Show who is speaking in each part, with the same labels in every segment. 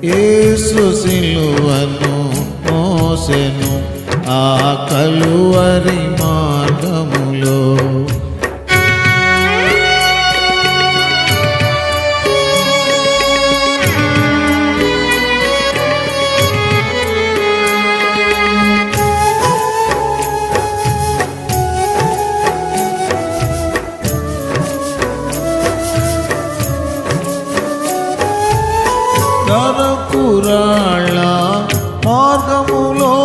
Speaker 1: యేసు సిలువను మోసెను ఆ కలువరి మార్గములో. నరకురాళ్ళ మార్గములో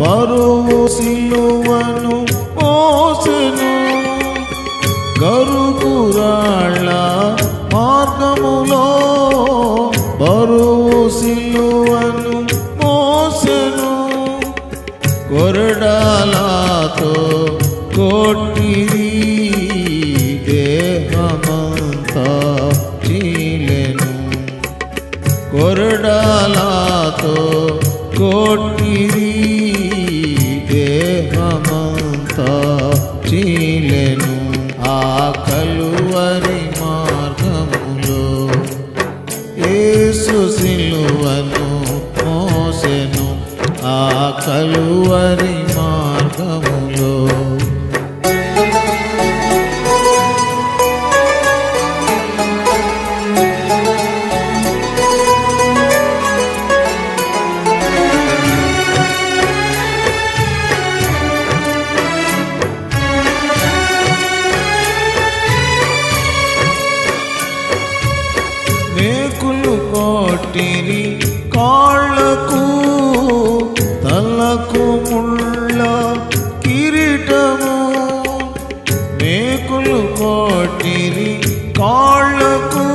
Speaker 1: బరువు సిలువను మోసెను. గరుకురాళ్ళ మార్గములో బరువు సిలువను మోసెను. కొరడాలతో కొట్టిరి దేహమంతా చీలెను. కొరడాలతో కొట్టిరి దేహమంతా చీలెను ఆ కలువరి మార్గములో. యేసు సిలువను మోసెను ఆ కలువరి మార్గములో. మేకులు కొట్టిరి కాళ్ళకు తలకు ముళ్ళ కిరీటము. మేకులు కొట్టిరి కాళ్ళకు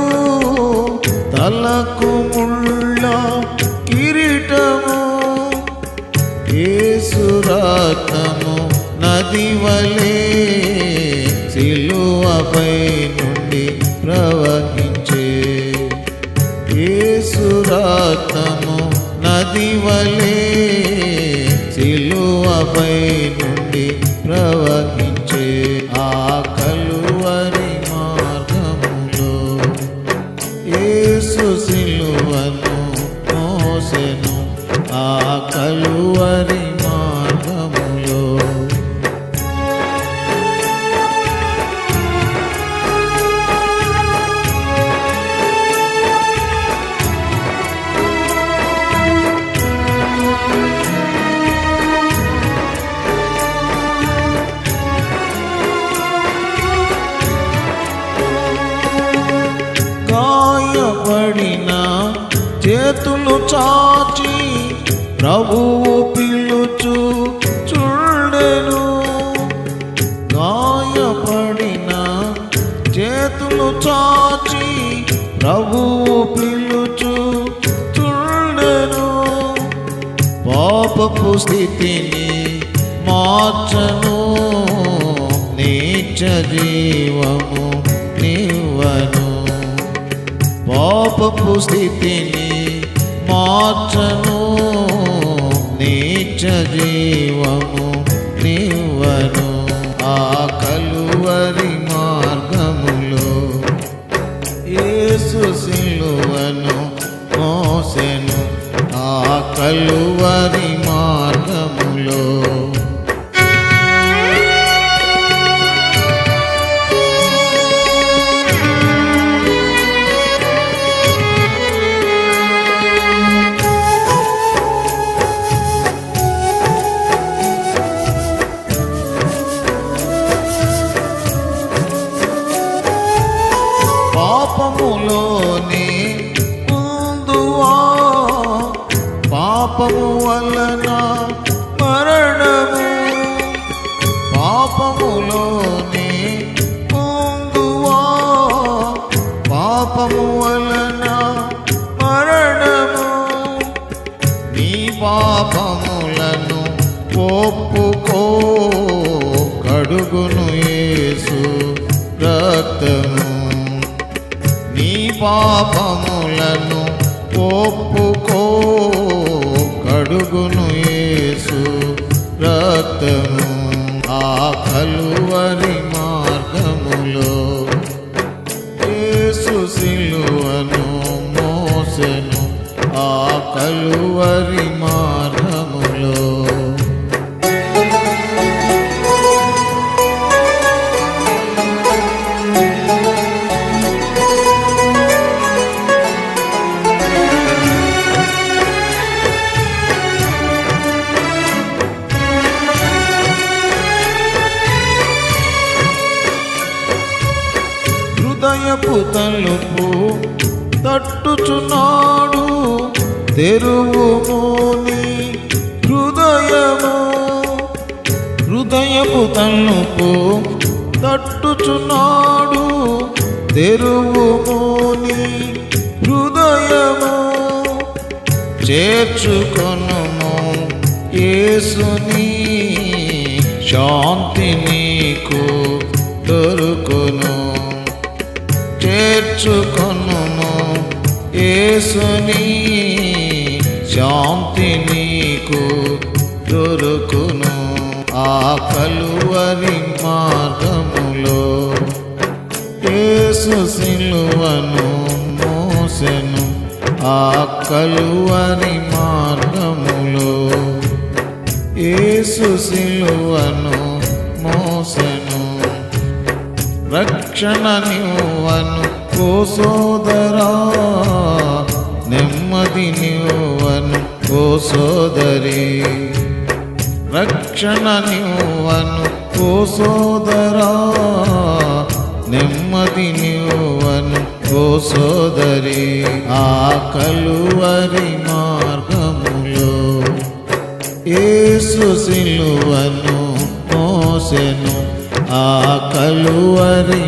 Speaker 1: తలకు ముళ్ళ కిరీటము. యేసు రక్తము నది వలె సిలువపై నుండి ప్రవహించే. యేసు రక్తము నది వలె సిలువపై నుండి ప్రవహించే ఆ కలువరి మార్గములో. యేసు సిలువను మోసెను ఆ కలువరి మార్గములో. గాయపడిన చేతులు చాచి ప్రభువు పిలుచు చూడెను. గాయపడిన చేతులు చాచి ప్రభువు పిలుచు చూడెను. పాపపు స్థితిని మార్చను నీచ జీవము నివ్వను. పాపపు స్థితిని మార్చను నీచ జీవము నివ్వను ఆ కలువరి మార్గములో. యేసు సిలువను మోసెను ఆ కలువరి మార్గములో. పాపములోనే ఉందువా పాపము వలన మరణము. పాపములోనే ఉందువా పాపము వలన మరణము. నీ పాపములను ఒప్పుకో కడుగును యేసు రక్తము. నీ పాపములను ఒప్పుకో కడుగును యేసు రక్తము ఆ కలువరి మార్గములో. యేసు సిలువను మోసెను కలువరి మార్గములో. హృదయపు తలుపు తట్టుచున్నాడు, తెరువుము నీ హృదయము. హృదయపు తలుపు తట్టుచున్నాడు, తెరువుము నీ హృదయము. చేర్చుకొనుము యేసుని, శాంతి నీకు దొరుకును. చేర్చుకొనుము యేసుని, శాంతి నీకు దొరుకును. ఆ కలువరి మార్గములో యేసు సిలువను మోసెను. ఆ కలువరి మార్గములో యేసు సిలువను మోసెను. రక్షణ నివ్వను ఓ సోదరా, నెమ్మది నివ్వను ఓ సోదరి. రక్షణ నివ్వను ఓ సోదరా, నెమ్మది నివ్వను ఓ సోదరి. ఆ కలువరి మార్గములో యేసు సిలువను మోసెను. ఆ కలువరి